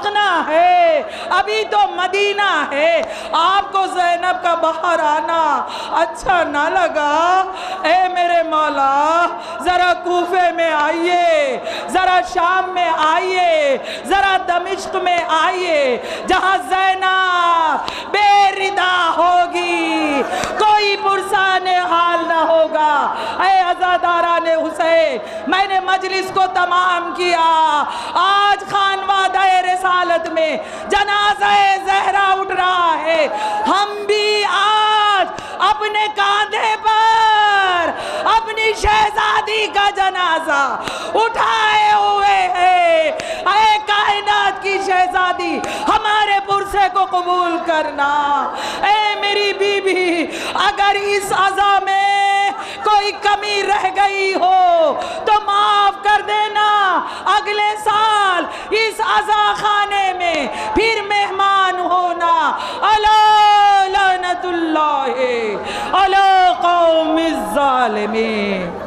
भागना है, अभी तो मदीना है। आपको ज़ैनब का बाहर आना अच्छा ना लगा? ए मेरे मौला, ज़रा कूफे में आइए, ज़रा शाम में आइए, ज़रा दमिश्क में आइए, जहाँ ज़ैनब बेरिदा होगी, कोई पुरसाने हाल ना होगा। ए अज़ादाराने हुसैन, मैंने मजलिस को तमाम किया। आज खानवादे रिसालत में जनाज़े ज़हरा उठ रहा है। हम भी आज अपने कांधे पर अपनी शहजादी का जनाजा उठाए हुए हैं। ऐ कायनात की शहजादी, हमारे पुरसे को कबूल करना। ऐ मेरी बीबी, अगर इस अज़ा में कोई कमी रह गई हो तो माफ कर देना। अगले साल इस अज़ा खाने में फिर मेहमान होना। अला लानतुल्लाहि अला कौमिज़ ज़ालिमीन।